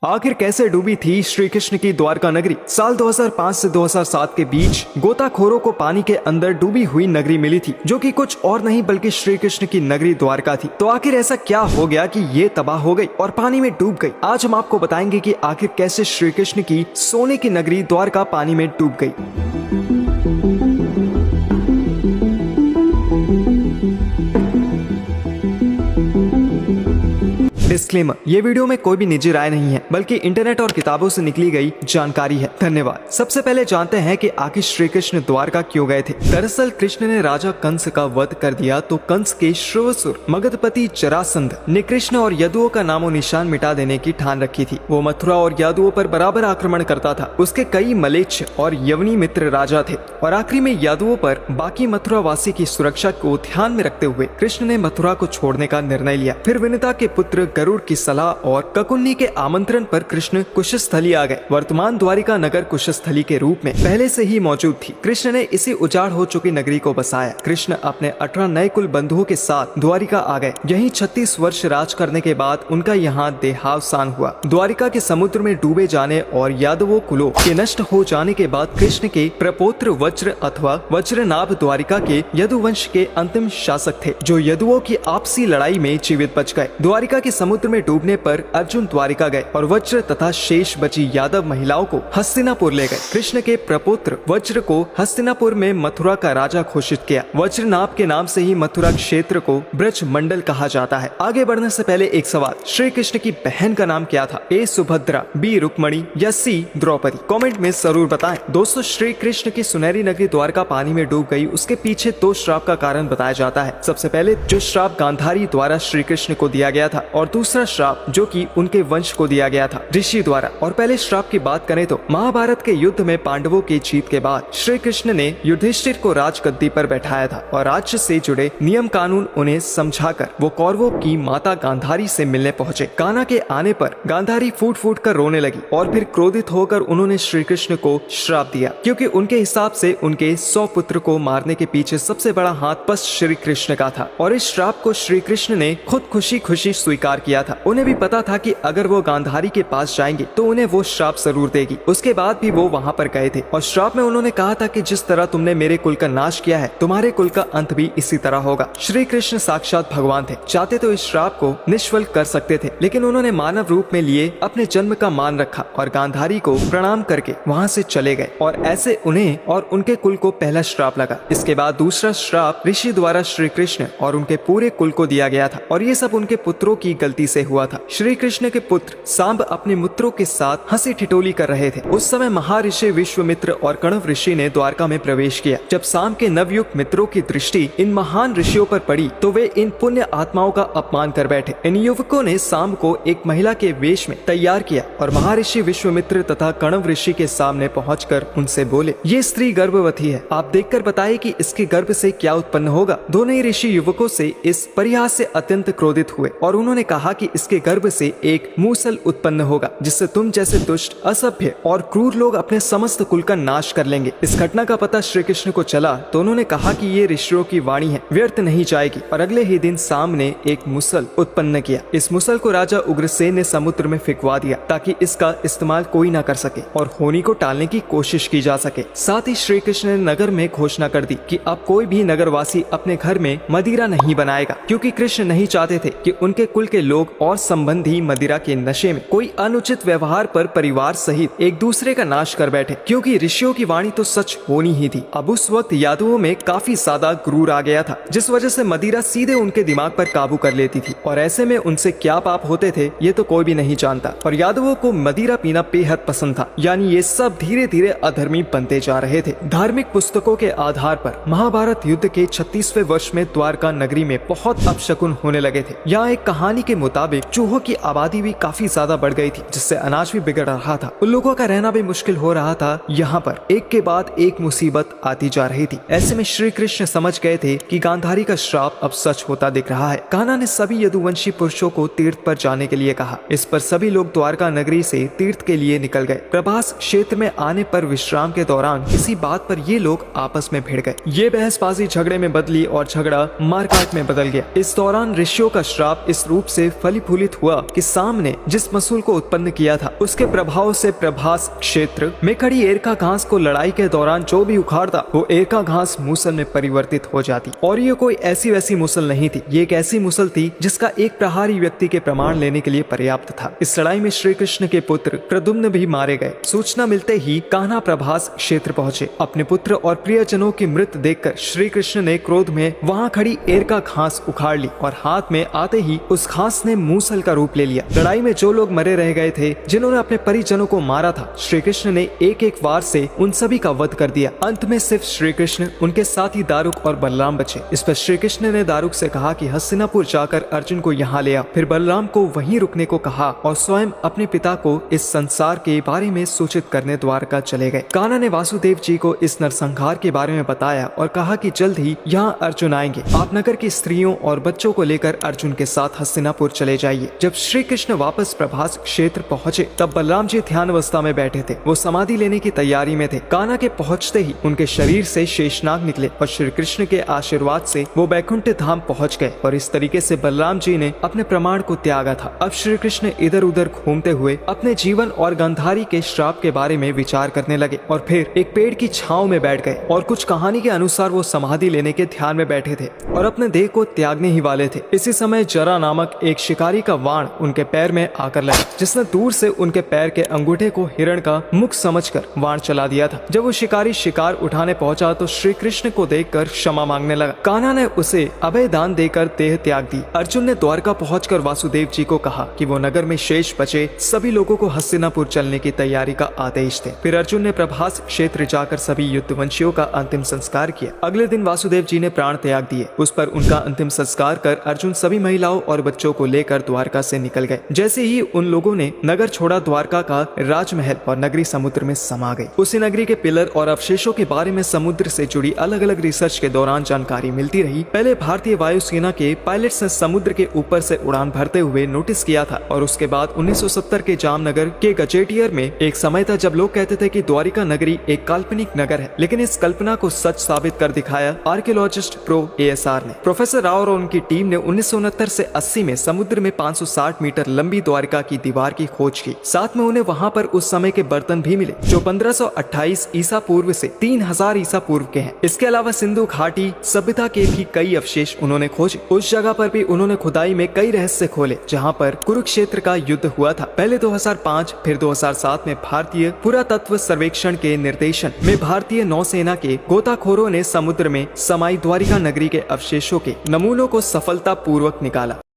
आखिर कैसे डूबी थी श्री कृष्ण की द्वारका नगरी। साल 2005 से 2007 के बीच गोताखोरों को पानी के अंदर डूबी हुई नगरी मिली थी, जो कि कुछ और नहीं बल्कि श्री कृष्ण की नगरी द्वारका थी। तो आखिर ऐसा क्या हो गया कि ये तबाह हो गई और पानी में डूब गई। आज हम आपको बताएंगे कि आखिर कैसे श्री कृष्ण की सोने की नगरी द्वारका पानी में डूब गई। डिस्क्लेमर, ये वीडियो में कोई भी निजी राय नहीं है, बल्कि इंटरनेट और किताबों से निकली गई जानकारी है। धन्यवाद। सबसे पहले जानते हैं कि आखिर श्री कृष्ण द्वारका क्यों गए थे। दरअसल कृष्ण ने राजा कंस का वध कर दिया तो कंस के श्रवसुर मगधपति जरासंध ने कृष्ण और यदुओं का नामो निशान मिटा देने की ठान रखी थी। वो मथुरा और यादुओं पर बराबर आक्रमण करता था। उसके कई मलेच्छ और यवनी मित्र राजा थे और आखिरी में यादुओं पर बाकी मथुरा वासी की सुरक्षा को ध्यान में रखते हुए कृष्ण ने मथुरा को छोड़ने का निर्णय लिया। फिर विनिता के पुत्र गरुड़ की सलाह और ककुन्नी के आमंत्रण पर कृष्ण कुशस्थली आ गए। वर्तमान द्वारिका नगर कुशस्थली के रूप में पहले से ही मौजूद थी। कृष्ण ने इसी उजाड़ हो चुकी नगरी को बसाया। कृष्ण अपने 18 नए कुल बंधुओं के साथ द्वारिका आ गए। यहीं 36 वर्ष राज करने के बाद उनका यहाँ देहावसान हुआ। द्वारिका के समुद्र में डूबे जाने और यादवों कुलों के नष्ट हो जाने के बाद कृष्ण के प्रपौत्र वज्र अथवा वज्रनाभ द्वारिका के यदुवंश के अंतिम शासक थे, जो यदुओं की आपसी लड़ाई में जीवित बच गए। द्वारिका के समुद्र में डूबने पर अर्जुन द्वारिका गए और वज्र तथा शेष बची यादव महिलाओं को हस्तिनापुर ले गए। कृष्ण के प्रपुत्र वज्र को हस्तिनापुर में मथुरा का राजा घोषित किया। वज्रनाभ के नाम से ही मथुरा क्षेत्र को ब्रज मंडल कहा जाता है। आगे बढ़ने से पहले एक सवाल, श्री कृष्ण की बहन का नाम क्या था? ए सुभद्रा, बी रुक्मणी या सी द्रौपदी? कमेंट में जरूर बताएं। दोस्तों, श्री कृष्ण की सुनहरी नगरी द्वारका पानी में डूब गई। उसके पीछे 2 श्राप का कारण बताया जाता है। सबसे पहले जो श्राप गांधारी द्वारा श्री कृष्ण को दिया गया था और दूसरा श्राप जो कि उनके वंश को दिया गया था ऋषि द्वारा। और पहले श्राप की बात करें तो महाभारत के युद्ध में पांडवों की जीत के बाद श्री कृष्ण ने युधिष्ठिर को राजगद्दी पर बैठाया था और राज्य से जुड़े नियम कानून उन्हें समझाकर वो कौरवों की माता गांधारी से मिलने पहुंचे। कान्हा के आने पर गांधारी फूट फूट कर रोने लगी और फिर क्रोधित होकर उन्होंने श्री कृष्ण को श्राप दिया, क्योंकि उनके हिसाब से उनके 100 पुत्र को मारने के पीछे सबसे बड़ा हाथ बस श्री कृष्ण का था। और इस श्राप को श्री कृष्ण ने खुद खुशी खुशी स्वीकार किया था। उन्हें भी पता था कि अगर वो गांधारी के पास जाएंगे तो उन्हें वो श्राप जरूर देगी। उसके बाद भी वो वहाँ पर गए थे और श्राप में उन्होंने कहा था कि जिस तरह तुमने मेरे कुल का नाश किया है, तुम्हारे कुल का अंत भी इसी तरह होगा। श्री कृष्ण साक्षात भगवान थे, चाहते तो इस श्राप को निष्फल कर सकते थे, लेकिन उन्होंने मानव रूप में लिए अपने जन्म का मान रखा और गांधारी को प्रणाम करके वहाँ से चले गए। और ऐसे उन्हें और उनके कुल को पहला श्राप लगा। इसके बाद दूसरा श्राप ऋषि द्वारा श्री कृष्ण और उनके पूरे कुल को दिया गया था और ये सब उनके पुत्रों की गलती से हुआ था। श्री कृष्ण के पुत्र सांब अपने मित्रों के साथ हंसी ठिठोली कर रहे थे। उस समय महर्षि विश्वामित्र और कण्व ऋषि ने द्वारका में प्रवेश किया। जब सांब के नवयुक्त मित्रों की दृष्टि इन महान ऋषियों पर पड़ी तो वे इन पुण्य आत्माओं का अपमान कर बैठे। इन युवकों ने सांब को एक महिला के वेश में तैयार किया और महर्षि विश्वामित्र तथा कण्व ऋषि के सामने पहुंचकर उनसे बोले, ये स्त्री गर्भवती है, आप देखकर बताइए कि इसके गर्भ से क्या उत्पन्न होगा। दोनों ही ऋषि युवकों से इस परिहास से अत्यंत क्रोधित हुए और उन्होंने कहा कि इसके गर्भ से एक मूसल उत्पन्न होगा, जिससे तुम जैसे दुष्ट, असभ्य और क्रूर लोग अपने समस्त कुल का नाश कर लेंगे। इस घटना का पता श्री कृष्ण को चला तो उन्होंने कहा कि ये ऋषियों की वाणी है, व्यर्थ नहीं जाएगी। और अगले ही दिन सांब ने एक मूसल उत्पन्न किया। इस मूसल को राजा उग्रसेन ने समुद्र में फेंकवा दिया ताकि इसका इस्तेमाल कोई ना कर सके और होनी को टालने की कोशिश की जा सके। साथ ही श्री कृष्ण ने नगर में घोषणा कर दी कि अब कोई भी नगरवासी अपने घर में मदिरा नहीं बनाएगा, क्योंकि कृष्ण नहीं चाहते थे कि उनके कुल के लोग और संबंधी मदिरा के नशे में कोई अनुचित व्यवहार पर परिवार सहित एक दूसरे का नाश कर बैठे, क्योंकि ऋषियों की वाणी तो सच होनी ही थी। अब उस वक्त यादवों में काफी ज्यादा गुरूर आ गया था, जिस वजह से मदिरा सीधे उनके दिमाग पर काबू कर लेती थी और ऐसे में उनसे क्या पाप होते थे ये तो कोई भी नहीं जानता। और यादवों को मदिरा पीना बेहद पसंद था, यानी ये सब धीरे धीरे अधर्मी बनते जा रहे थे। धार्मिक पुस्तकों के आधार पर महाभारत युद्ध के 36वें वर्ष में द्वारका नगरी में बहुत अपशकुन होने लगे थे। यहाँ एक कहानी के मुताबिक चूहों की आबादी भी काफी ज्यादा बढ़ गई थी, जिससे अनाज भी बिगड़ रहा था। उन लोगों का रहना भी मुश्किल हो रहा था। यहाँ पर एक के बाद एक मुसीबत आती जा रही थी। ऐसे में श्री कृष्ण समझ गए थे कि गांधारी का श्राप अब सच होता दिख रहा है। कान्हा ने सभी यदुवंशी पुरुषों को तीर्थ पर जाने के लिए कहा। इस पर सभी लोग द्वारका नगरी से तीर्थ के लिए निकल गए। प्रभास क्षेत्र में आने पर विश्राम के दौरान किसी बात पर ये लोग आपस में भिड़ गए। ये बहसबाजी झगड़े में बदली और झगड़ा मारकाट में बदल गया। इस दौरान ऋषियों का श्राप इस रूप से फलीभूत हुआ कि सामने जिस मसूल को उत्पन्न किया था उसके प्रभाव से प्रभास क्षेत्र में खड़ी एरका घास को लड़ाई के दौरान जो भी उखाड़ता वो एरका घास मूसल में परिवर्तित हो जाती। और ये कोई ऐसी वैसी मूसल नहीं थी, ये एक ऐसी मूसल थी जिसका एक प्रहारी व्यक्ति के प्रमाण लेने के लिए पर्याप्त था। इस लड़ाई में श्री कृष्ण के पुत्र प्रद्युम्न भी मारे गए। सूचना मिलते ही कान्हा प्रभास क्षेत्र पहुंचे। अपने पुत्र और प्रियजनों की मृत देखकर श्री कृष्ण ने क्रोध में वहां खड़ी एरका घास उखाड़ ली और हाथ में आते ही उस घास ने मूसल का रूप ले लिया। लड़ाई में जो लोग मरे रह गए थे, जिन्होंने अपने परिजनों को मारा था, श्री कृष्ण ने एक एक वार से उन सभी का वध कर दिया। अंत में सिर्फ श्री कृष्ण, उनके साथी दारुक और बलराम बचे। इस पर श्री कृष्ण ने दारुक से कहा कि हस्तिनापुर जाकर अर्जुन को यहाँ ले आ। फिर बलराम को वहीं रुकने को कहा और स्वयं अपने पिता को इस संसार के बारे में सूचित करने द्वारका चले गए। कान्हा ने वासुदेव जी को इस नरसंहार के बारे में बताया और कहा कि जल्द ही यहाँ अर्जुन आएंगे। आप नगर की स्त्रियों और बच्चों को लेकर अर्जुन के साथ हस्तिनापुर चले जाइए। जब श्री कृष्ण वापस प्रभास क्षेत्र पहुँचे तब बलराम जी ध्यान अवस्था में बैठे थे। वो समाधि लेने की तैयारी में थे। कान्हा के पहुँचते ही उनके शरीर से शेषनाग निकले और श्री कृष्ण के आशीर्वाद से वो बैकुंठ धाम पहुँच गए और इस तरीके से बलराम जी ने अपने प्रमाण को त्यागा था। अब श्री कृष्ण इधर उधर घूमते हुए अपने जीवन और गांधारी के श्राप के बारे में विचार करने लगे और फिर एक पेड़ की छांव में बैठ गए। और कुछ कहानी के अनुसार वो समाधि लेने के ध्यान में बैठे थे और अपने देह को त्यागने ही वाले थे। इसी समय जरा नामक एक शिकारी का वाण उनके पैर में आकर लगा, जिसने दूर से उनके पैर के अंगूठे को हिरण का मुख समझकर वाण चला दिया था। जब वो शिकारी शिकार उठाने पहुंचा तो श्री कृष्ण को देखकर क्षमा मांगने लगा। कान्हा ने उसे अभय दान देकर देह त्याग दी। अर्जुन ने द्वारका पहुंचकर वासुदेव जी को कहा कि वो नगर में शेष बचे सभी लोगों को हस्तिनापुर चलने की तैयारी का आदेश दे। फिर अर्जुन ने प्रभास क्षेत्र जाकर सभी युद्धवंशियों का अंतिम संस्कार किया। अगले दिन वासुदेव जी ने प्राण त्याग दिए। उस पर उनका अंतिम संस्कार कर अर्जुन सभी महिलाओं और बच्चों को लेकर द्वारका से निकल गए। जैसे ही उन लोगों ने नगर छोड़ा, द्वारका का राजमहल और नगरी समुद्र में समा गई। उसी नगरी के पिलर और अवशेषों के बारे में समुद्र से जुड़ी अलग अलग रिसर्च के दौरान जानकारी मिलती रही। पहले भारतीय वायुसेना के पायलट्स ने समुद्र के ऊपर से उड़ान भरते हुए नोटिस किया था और उसके बाद 1970 के जामनगर के गजेटियर में एक समय था जब लोग कहते थे कि द्वारिका नगरी एक काल्पनिक नगर है, लेकिन इस कल्पना को सच साबित कर दिखाया आर्कियोलॉजिस्ट प्रो ASR ने। प्रोफेसर राव और उनकी टीम ने 1969 से 80 में समुद्र में 560 मीटर लंबी द्वारिका की दीवार की खोज की। साथ में उन्हें वहां पर उस समय के बर्तन भी मिले जो 1528 ईसा पूर्व से 3000 ईसा पूर्व के हैं। इसके अलावा सिंधु घाटी सभ्यता के भी कई अवशेष उन्होंने खोजे। उस जगह पर भी उन्होंने खुदाई में कई रहस्य खोले जहां पर कुरुक्षेत्र का युद्ध हुआ था। पहले 2005 फिर 2007 में भारतीय पुरातत्व सर्वेक्षण के निर्देशन में भारतीय नौसेना के गोताखोरों ने समुद्र में समाई द्वारिका नगरी के अवशेषों के नमूनों को सफलतापूर्वक निकाला।